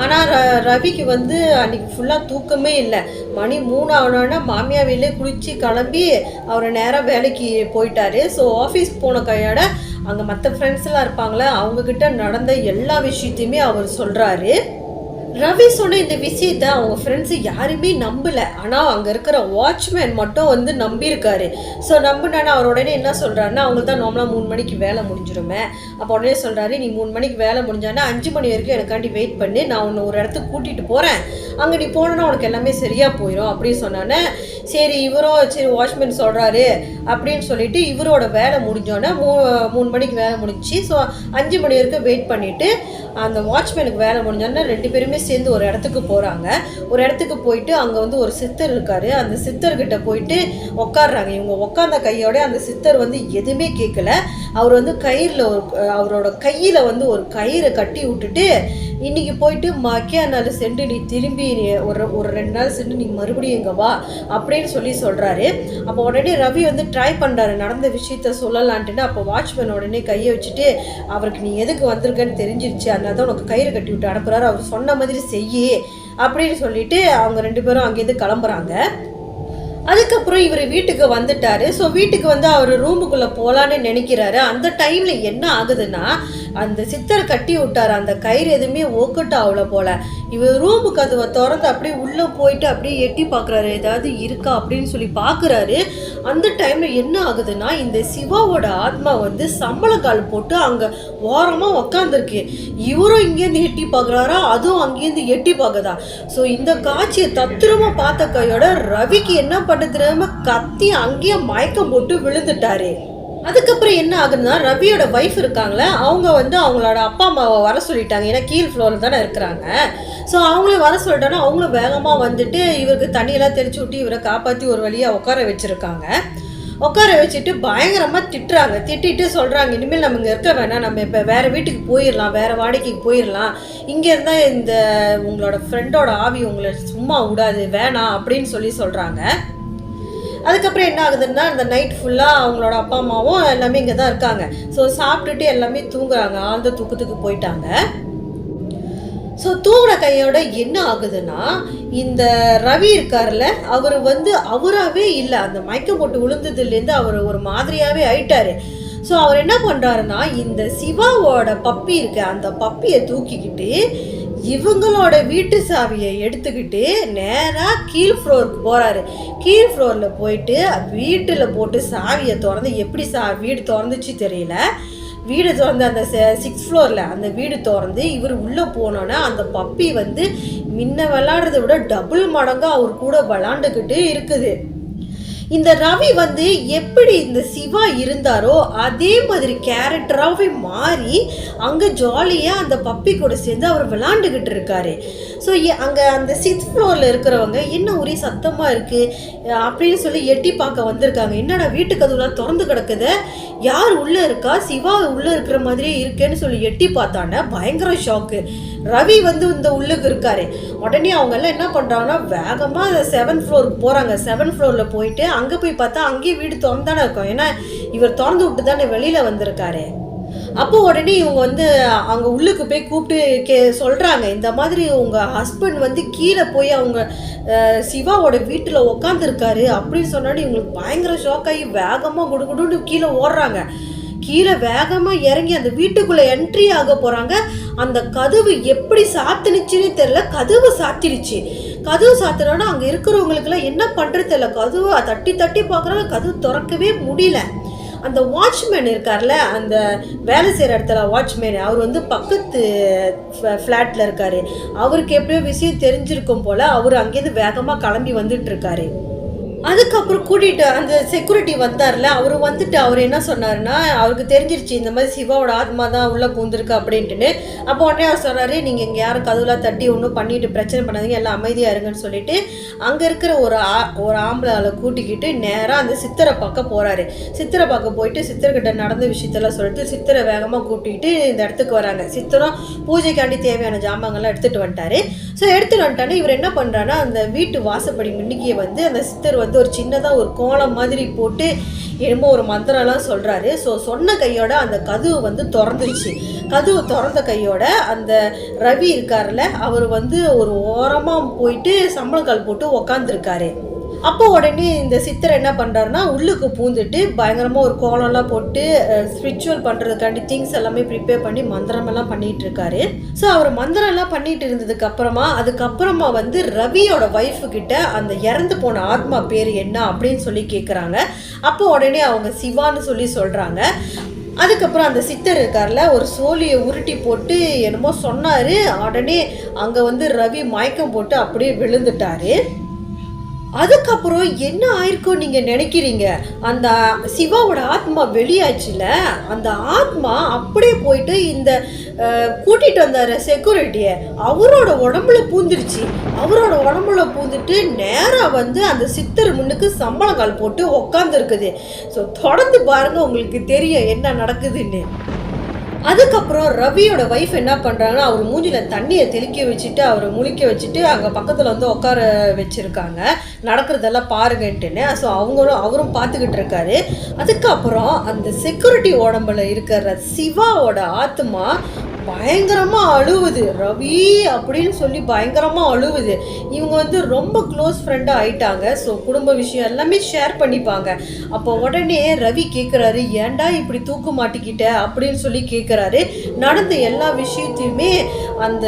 ஆனால் ரவிக்கு வந்து அன்றைக்கி ஃபுல்லாக தூக்கமே இல்லை. மணி 3 ஆனோன்னா மாமியா வீட்டிலே குளித்து கிளம்பி அவரை நேராக வேலைக்கு போயிட்டாரு. ஸோ ஆஃபீஸ் போன கையோட அங்கே மற்ற ஃப்ரெண்ட்ஸ்லாம் இருப்பாங்களே அவங்கக்கிட்ட நடந்த எல்லா விஷயத்தையுமே அவர் சொல்கிறாரு. ரவி சொன்ன இந்த விஷயத்த அவங்க ஃப்ரெண்ட்ஸு யாருமே நம்பலை. ஆனால் அங்கே இருக்கிற வாட்ச்மேன் மட்டும் வந்து நம்பியிருக்காரு. ஸோ நம்பினானா அவர் உடனே என்ன சொல்கிறாருன்னா, அவங்களுக்கு தான் நார்மலாக 3 மணிக்கு வேலை முடிஞ்சிடுமே. அப்போ உடனே சொல்கிறாரு, நீ 3 மணிக்கு வேலை முடிஞ்சானா 5 மணி வரைக்கும் எனக்காண்டி வெயிட் பண்ணி நான் உன்னை ஒரு இடத்துக்கு கூட்டிகிட்டு போகிறேன். அங்கே நீ போனோன்னா உனக்கு எல்லாமே சரியாக போயிடும் அப்படின்னு சொன்னானே. சரி இவரும் சரி வாட்ச்மேன் சொல்கிறாரு அப்படின்னு சொல்லிட்டு இவரோட வேலை முடிஞ்சோன்னே 3 மணிக்கு வேலை முடிஞ்சிச்சு. ஸோ 5 மணி வரைக்கும் வெயிட் பண்ணிவிட்டு அந்த வாட்ச்மேனுக்கு வேலை முடிஞ்சோன்னா 2 பேருமே சேர்ந்து ஒரு இடத்துக்கு போகிறாங்க. ஒரு இடத்துக்கு போயிட்டு அங்கே வந்து ஒரு சித்தர் இருக்கார். அந்த சித்தர்கிட்ட போயிட்டு உட்காடுறாங்க. இவங்க உட்காந்த கையோட அந்த சித்தர் வந்து எதுவுமே கேட்கல. அவர் வந்து கயிறில் அவரோட கையில் வந்து ஒரு கயிறை கட்டி விட்டுட்டு, இன்றைக்கி போயிட்டு மக்கியானால சென்று நீ திரும்பி ஒரு 2 நாள் சென்று நீ மறுபடியும் இங்கே வா அப்படின்னு சொல்கிறாரு. அப்போ உடனே ரவி வந்து ட்ரை பண்ணுறாரு நடந்த விஷயத்த சொல்லலான்ட்டுன்னு. அப்போ வாட்ச்மேன் உடனே கையை வச்சுட்டு, அவருக்கு நீ எதுக்கு வந்திருக்கன்னு தெரிஞ்சிருச்சு, அதனால தான் உனக்கு கயிறு கட்டி விட்டு அனுப்புகிறாரு, அவர் சொன்ன மாதிரி செய்யி அப்படின்னு சொல்லிட்டு அவங்க 2 பேரும் அங்கேருந்து கிளம்புறாங்க. அதுக்கப்புறம் இவர் வீட்டுக்கு வந்துட்டார். ஸோ வீட்டுக்கு வந்து அவர் ரூமுக்குள்ளே போகலான்னு நினைக்கிறாரு. அந்த டைமில் என்ன ஆகுதுன்னா, அந்த சித்தர் கட்டி விட்டார் அந்த கயிறு எதுவுமே ஒர்க் ஆகல போல். இவர் ரூமு கதவை திறந்து அப்படியே உள்ளே போயிட்டு அப்படியே எட்டி பார்க்குறாரு, ஏதாவது இருக்கா அப்படின்னு சொல்லி பார்க்குறாரு. அந்த டைமில் என்ன ஆகுதுன்னா, இந்த சிவாவோட ஆத்மா வந்து சம்பளக்கால் போட்டு அங்கே ஓரமாக உக்காந்துருக்கு. இவரும் இங்கேருந்து எட்டி பார்க்குறாரா, அதுவும் அங்கேருந்து எட்டி பார்க்குதா. ஸோ இந்த காட்சியை தத்துரமாக பார்த்த கையோட ரவிக்கு என்ன பண்ண தெரியாம கத்தி அங்கேயே மயக்கம் போட்டு விழுந்துட்டாரு. அதுக்கப்புறம் என்ன ஆகுதுன்னா, ரவியோட ஒய்ஃப் இருக்காங்களே அவங்க வந்து அவங்களோட அப்பா அம்மாவை வர சொல்லிட்டாங்க. ஏன்னா கீழ் ஃப்ளோரில் தானே இருக்கிறாங்க. ஸோ அவங்களே வர சொல்லிட்டாங்கன்னா அவங்களும் வேகமாக வந்துட்டு இவருக்கு தண்ணியெல்லாம் தெளிச்சு விட்டு இவரை காப்பாற்றி ஒரு வழியாக உட்கார வச்சுருக்காங்க. உட்கார வச்சுட்டு பயங்கரமாக திட்டுறாங்க. திட்டிட்டு சொல்கிறாங்க, இனிமேல் நம்ம இங்கே இருக்க வேணாம், நம்ம இப்போ வேறு வீட்டுக்கு போயிடலாம், வேறு வாடகைக்கு போயிடலாம், இங்கே இருந்தால் இந்த உங்களோட ஃப்ரெண்டோட ஆவி உங்களை சும்மா விடாது, வேணாம் அப்படின்னு சொல்கிறாங்க. அதுக்கப்புறம் என்ன ஆகுதுன்னா, அந்த நைட் ஃபுல்லாக அவங்களோட அப்பா அம்மாவும் எல்லாமே இங்கே தான் இருக்காங்க. ஸோ சாப்பிட்டுட்டு எல்லாமே தூங்குறாங்க, ஆழ்ந்த தூக்கத்துக்கு போயிட்டாங்க. ஸோ தூங்குற கையோட என்ன ஆகுதுன்னா, இந்த ரவி இருக்கார்ல அவர் வந்து அவராகவே இல்லை, அந்த மயக்கம் போட்டு விழுந்ததுலேருந்து அவர் ஒரு மாதிரியாகவே ஆயிட்டாரு. ஸோ அவர் என்ன பண்ணுறாருன்னா, இந்த சிவாவோட பப்பி இருக்கு அந்த பப்பியை தூக்கிக்கிட்டு இவங்களோட வீட்டு சாவியை எடுத்துக்கிட்டு நேராக கீழ் ஃப்ளோருக்கு போகிறாரு. கீழ் ஃப்ளோரில் போயிட்டு வீட்டில் போட்டு சாவியை திறந்து, எப்படி வீடு திறந்துச்சு தெரியல, வீடு திறந்து அந்த 6th ஃப்ளோரில் அந்த வீடு திறந்து இவர் உள்ளே போனோன்னா அந்த பப்பி வந்து முன்ன விளாடுறத விட டபுள் மடங்காக அவர் கூட விளாண்டுக்கிட்டு இருக்குது. இந்த ரவி வந்து எப்படி இந்த சிவா இருந்தாரோ அதே மாதிரி கேரக்டராகவே மாறி அங்கே ஜாலியாக அந்த பப்பி கூட சேர்ந்து அவர் விளாண்டுக்கிட்டு இருக்காரு. ஸோ அங்கே அந்த 6th ஃப்ளோரில் இருக்கிறவங்க என்ன ஒரே சத்தமாக இருக்குது அப்படின்னு சொல்லி எட்டி பார்க்க வந்திருக்காங்க. என்னடா வீட்டு கதவுலாம் திறந்து கிடக்குது, யார் உள்ளே இருக்கா, சிவா உள்ளே இருக்கிற மாதிரியே இருக்கேன்னு சொல்லி எட்டி பார்த்தானே பயங்கர ஷாக்கு. ரவி வந்து இந்த உள்ளுக்கு இருக்காரு. உடனே அவங்கெல்லாம் என்ன பண்ணுறாங்கன்னா வேகமாக 7th ஃப்ளோருக்கு போகிறாங்க. 7th ஃப்ளோரில் போயிட்டு அங்கே போய் பார்த்தா அங்கேயே வீடு திறந்தானே இருக்கும். ஏன்னா இவர் திறந்து விட்டு தானே வெளியில் வந்திருக்காரு. அப்போ உடனே இவங்க வந்து அங்கே உள்ளுக்கு போய் கூப்பிட்டு சொல்கிறாங்க, இந்த மாதிரி உங்கள் ஹஸ்பண்ட் வந்து கீழே போய் அவங்க சிவாவோட வீட்டில் உக்காந்துருக்காரு அப்படின்னு சொன்னாலும் இவங்களுக்கு பயங்கர ஷாக் ஆகி வேகமாக குடுகுடுன்னு கீழே ஓடுறாங்க. கீழே வேகமாக இறங்கி அந்த வீட்டுக்குள்ளே என்ட்ரி ஆக போகிறாங்க. அந்த கதவு எப்படி சாத்தினுச்சுன்னு தெரியல, கதவு சாத்திடுச்சு. கதவு சாத்தினோன்னா அங்கே இருக்கிறவங்களுக்குலாம் என்ன பண்ணுறது தெரியல, கதவு தட்டி தட்டி பார்க்குறாங்க, கதவு திறக்கவே முடியல. அந்த வாட்ச்மேன் இருக்கார்ல, அந்த வேலை செய்கிற இடத்துல வாட்ச்மேன், அவர் வந்து பக்கத்து ஃப்ளாட்டில் இருக்கார். அவருக்கு எப்படியோ விஷயம் தெரிஞ்சிருக்கும் போல் அவர் அங்கேருந்து வேகமாக கிளம்பி வந்துட்டு இருக்காரு. அதுக்கப்புறம் கூட்டிட்டு அந்த செக்யூரிட்டி வந்தார்ல, அவரு வந்துட்டு அவரு என்ன சொன்னாருன்னா, அவருக்கு தெரிஞ்சிருச்சு இந்த மாரி சிவாவோட ஆத்மா தான் உள்ள பூந்திருக்கு அப்படின்ட்டுன்னு. அப்போ உடனே அவர் சொன்னாரு, "நீங்க இங்க யாரும் கதவுலாம் தட்டி ஒண்ணும் பண்ணிட்டு பிரச்சனை பண்ணாதீங்க. எல்லாம் அமைதியா இருங்கன்னு" சொல்லிட்டு, அங்க இருக்கிற ஒரு ஆம்பள ஆள கூட்டிக்கிட்டு நேரா அந்த சித்தர பார்க்க போறாரு. சித்தர பார்க்க போயிட்டு சித்தர்கிட்ட நடந்த விஷயத்தெல்லாம் சொல்லிட்டு, சித்தர வேகமா கூட்டிட்டு இந்த இடத்துக்கு வராங்க. சித்தரும் பூஜைக்காண்டி தேவையான ஜாமான்கள்லாம் எடுத்துட்டு வந்துட்டாரு. ஸோ எடுத்துட்டு வந்துட்டானே இவர் என்ன பண்றாருன்னா, அந்த வீட்டு வாசப்படி முன்னிக்கே வந்து அந்த சித்தர் வந்து ஒரு சின்னதா ஒரு கோலம் மாதிரி போட்டு என்னமோ ஒரு மந்திரம்லாம் சொல்றாரு. ஸோ சொன்ன கையோட அந்த கதவு வந்து திறந்துருச்சு. கதவு திறந்த கையோட அந்த ரவி இருக்காருல்ல, அவர் வந்து ஒரு ஓரமா போயிட்டு சம்பளக்கால் போட்டு உக்காந்துருக்காரு. அப்போ உடனே இந்த சித்தர் என்ன பண்ணுறாருன்னா உள்ளுக்கு பூந்துட்டு பயங்கரமாக ஒரு கோலம்லாம் போட்டு ஸ்பிரிச்சுவல் பண்ணுறதுக்காண்டி திங்ஸ் எல்லாமே ப்ரிப்பேர் பண்ணி மந்திரமெல்லாம் பண்ணிட்டு இருக்காரு. ஸோ அவர் மந்திரம்லாம் பண்ணிட்டு இருந்ததுக்கு அதுக்கப்புறமா வந்து ரவியோட ஒய்ஃபு கிட்ட அந்த இறந்து போன ஆத்மா பேர் என்ன அப்படின்னு சொல்லி கேட்குறாங்க. அப்போ உடனே அவங்க சிவான்னு சொல்லி சொல்கிறாங்க. அதுக்கப்புறம் அந்த சித்தர் இருக்கார்ல, ஒரு சோழியை உருட்டி போட்டு என்னமோ சொன்னார். உடனே அங்கே வந்து ரவி மயக்கம் போட்டு அப்படியே விழுந்துட்டாரு. அதுக்கப்புறம் என்ன ஆயிருக்கும் நீங்க நினைக்கிறீங்க? அந்த சிவாவோட ஆத்மா வெளியாச்சுல, அந்த ஆத்மா அப்படியே போயிட்டு இந்த கூட்டிட்டு வந்தாரு செக்யூரிட்டிய, அவரோட உடம்புல பூந்துருச்சு. அவரோட உடம்புல பூந்துட்டு நேரா வந்து அந்த சித்தர் முன்னுக்கு சம்பளங்கால் போட்டு உக்காந்து இருக்குது. ஸோ தொடர்ந்து பாருங்க, உங்களுக்கு தெரியும் என்ன நடக்குதுன்னு. அதுக்கப்புறம் ரவியோட ஒய்ஃப் என்ன பண்ணுறாங்கன்னா, அவர் மூஞ்சில தண்ணியை தெளிக்க வச்சுட்டு அவரை முழிக்க வச்சுட்டு அங்கே பக்கத்தில் வந்து உட்கார வச்சுருக்காங்க. நடக்கிறதெல்லாம் பாருங்கன்ட்டுன்னு. ஸோ அவரும் பார்த்துக்கிட்டு இருக்காரு. அதுக்கப்புறம் அந்த செக்யூரிட்டி உடம்புல இருக்கிற சிவாவோட ஆத்மா பயங்கரமாக அழுவுது. ரவி அப்படின்னு சொல்லி பயங்கரமாக அழுவுது. இவங்க வந்து ரொம்ப க்ளோஸ் ஃப்ரெண்டாக ஆயிட்டாங்க. ஸோ குடும்ப விஷயம் எல்லாமே ஷேர் பண்ணிப்பாங்க. அப்போ உடனே ரவி கேட்குறாரு, ஏன்டா இப்படி தூக்க மாட்டிக்கிட்ட அப்படின்னு சொல்லி கேட்குறாரு. நடந்த எல்லா விஷயத்தையுமே அந்த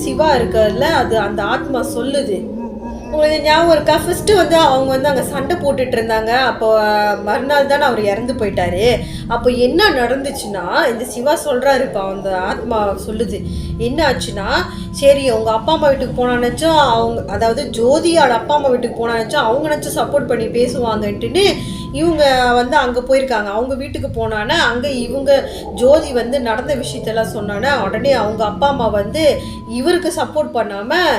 சிவா இருக்கிறதுல அது அந்த ஆத்மா சொல்லுது. உங்களுக்கு ஞாபகம் இருக்கா? ஃபஸ்ட்டு வந்து அவங்க வந்து அங்கே சண்டை போட்டுட்டு இருந்தாங்க. அப்போ மறுநாள் தானே அவர் இறந்து போயிட்டாரு. அப்போ என்ன நடந்துச்சுன்னா, இந்த சிவா சொல்கிறாரு, இப்போ அந்த ஆத்மா சொல்லுது என்ன ஆச்சுன்னா, சரி உங்கள் அப்பா அம்மா வீட்டுக்கு போனாச்சும் அவங்க, அதாவது ஜோதியோட அப்பா அம்மா வீட்டுக்கு போனாச்சும் அவங்க நினச்சும் சப்போர்ட் பண்ணி பேசுவாங்கன்ட்டுன்னு இவங்க வந்து அங்கே போயிருக்காங்க. அவங்க வீட்டுக்கு போனானே அங்கே இவங்க ஜோதி வந்து நடந்த விஷயத்தெல்லாம் சொன்னானே, உடனே அவங்க அப்பா அம்மா வந்து இவருக்கு சப்போர்ட் பண்ணாமல்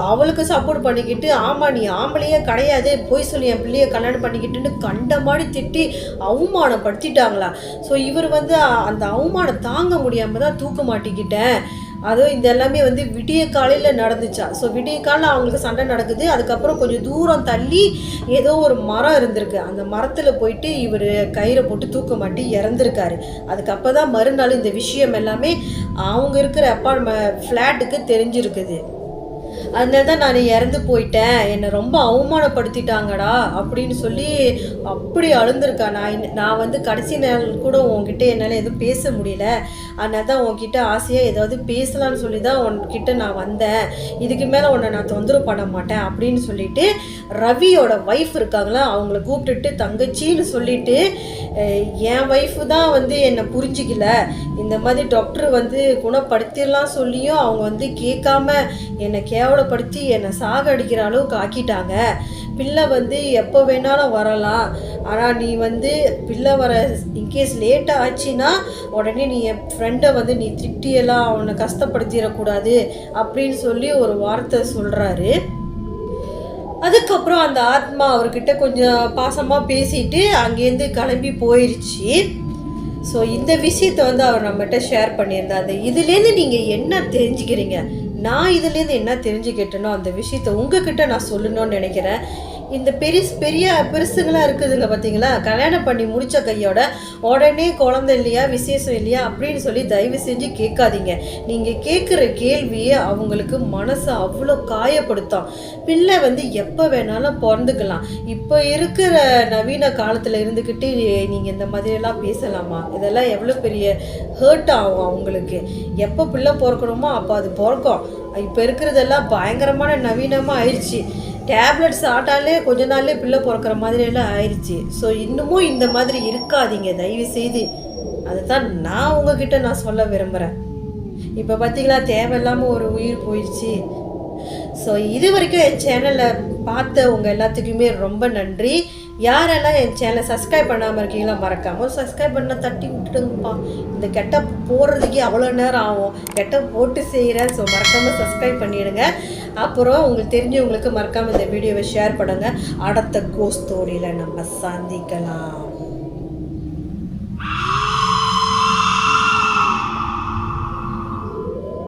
அவளுக்கு சப்போர்ட் பண்ணிக்கிட்டு, ஆமாம் நீ ஆம்பளையே கிடையாது, போய் சொல்லி என் பிள்ளைய கல்யாணம் பண்ணிக்கிட்டுன்னு கண்ட மாதிரி திட்டி அவமானப்படுத்திட்டாங்களா. ஸோ இவர் வந்து அந்த அவமானம் தாங்க முடியாமல் தான் தூக்க மாட்டிக்கிட்டேன். அதுவும் இந்த எல்லாமே வந்து விடிய காலையில் நடந்துச்சா. ஸோ விடிய காலையில் அவங்களுக்கு சண்டை நடக்குது. அதுக்கப்புறம் கொஞ்சம் தூரம் தள்ளி ஏதோ ஒரு மரம் இருந்திருக்கு. அந்த மரத்தில் போயிட்டு இவர் கயிறை போட்டு தூக்க மாட்டி இறந்துருக்காரு. அதுக்கப்புறம் தான் மறுநாள் இந்த விஷயம் எல்லாமே அவங்க இருக்கிற ஃப்ளாட்டுக்கு தெரிஞ்சிருக்குது. அதனால தான் நான் இறந்து போயிட்டேன், என்னை ரொம்ப அவமானப்படுத்திட்டாங்கடா அப்படின்னு சொல்லி அப்படி அழுந்திருக்கா. நான் வந்து கடைசி நாள் கூட உன்கிட்ட என்னால் எதுவும் பேச முடியல. அதனால தான் உன்கிட்ட ஆசையாக ஏதாவது பேசலான்னு சொல்லி தான் உன்கிட்ட நான் வந்தேன். இதுக்கு மேலே உன்னை நான் தொந்தரவு பண்ண மாட்டேன் அப்படின்னு சொல்லிட்டு ரவியோட ஒய்ஃப் இருக்காங்களா, அவங்கள கூப்பிட்டுட்டு தங்கச்சின்னு சொல்லிட்டு, என் ஒய்ஃபு தான் வந்து என்னை புரிஞ்சிக்கல, இந்த மாதிரி டாக்டர் வந்து குணப்படுத்திடலாம் சொல்லியும் அவங்க வந்து கேட்காம என்னை கேவலப்படுத்தி என்னை சாகடிக்கிற அளவுக்கு ஆக்கிட்டாங்க. பிள்ளை வந்து எப்போ வேணாலும் வரலாம், ஆனால் நீ வந்து பிள்ளை வர இன்கேஸ் லேட்டாக ஆச்சுன்னா உடனே நீ என் ஃப்ரெண்டை வந்து நீ திட்டியெல்லாம் அவனை கஷ்டப்படுத்திடக்கூடாது அப்படின்னு சொல்லி ஒரு வார்த்தை சொல்கிறாரு. அதுக்கப்புறம் அந்த ஆத்மா அவர்கிட்ட கொஞ்சம் பாசமாக பேசிட்டு அங்கேருந்து கிளம்பி போயிடுச்சு. ஸோ இந்த விஷயத்தை வந்து அவர் நம்மகிட்ட ஷேர் பண்ணியிருந்தாரு. இதுலேருந்து நீங்கள் என்ன தெரிஞ்சுக்கிறீங்க? நான் இதுலேருந்து என்ன தெரிஞ்சுக்கிட்டேனோ அந்த விஷயத்தை உங்ககிட்ட நான் சொல்லணும்னு நினைக்கிறேன். இந்த பெரிய பெருசுங்களாக இருக்குதுங்க பார்த்தீங்களா, கல்யாணம் பண்ணி முடித்த கையோட உடனே குழந்தை இல்லையா, விசேஷம் இல்லையா அப்படின்னு சொல்லி தயவு செஞ்சு கேட்காதீங்க. நீங்கள் கேட்குற கேள்வியே அவங்களுக்கு மனசை அவ்வளோ காயப்படுத்தும். பிள்ளை வந்து எப்போ வேணாலும் பிறந்துக்கலாம். இப்போ இருக்கிற நவீன காலத்தில் இருந்துக்கிட்டு நீங்கள் இந்த மாதிரியெல்லாம் பேசலாமா? இதெல்லாம் எவ்வளோ பெரிய ஹர்ட் ஆகும் அவங்களுக்கு. எப்போ பிள்ளை பிறக்கணுமோ அப்போ அது பிறக்கும். இப்போ இருக்கிறதெல்லாம் பயங்கரமான நவீனமாக ஆயிடுச்சு. டேப்லெட்ஸ் ஆட்டாலே கொஞ்ச நாள்லே பிள்ளை பிறக்கிற மாதிரியெல்லாம் ஆயிடுச்சு. ஸோ இன்னமும் இந்த மாதிரி இருக்காதீங்க தயவு செய்து. அதுதான் நான் உங்ககிட்ட நான் சொல்ல விரும்புகிறேன். இப்போ பார்த்தீங்களா, தேவையில்லாமல் ஒரு உயிர் போயிடுச்சு. ஸோ இது வரைக்கும் என் சேனலில் பார்த்த உங்கள் எல்லாத்துக்குமே ரொம்ப நன்றி. யாரெல்லாம் என் சேனலை சப்ஸ்கிரைப் பண்ணாமல் இருக்கீங்களோ மறக்காமல் சப்ஸ்கிரைப் பண்ண தட்டி விட்டுடுங்கப்பா. இந்த கெட்டப் போடுறதுக்கே அவ்வளோ நேரம் ஆகும், கெட்டப் போட்டு செய்கிறேன். ஸோ மறக்காமல் சப்ஸ்கிரைப் பண்ணிவிடுங்க. அப்புறம் உங்களுக்கு தெரிஞ்சவங்களுக்கு மறக்காமல் இந்த வீடியோவை ஷேர் பண்ணுங்கள். அடுத்த கோஸ்ட் ஸ்டோரியில் நம்ம சந்திக்கலாம்.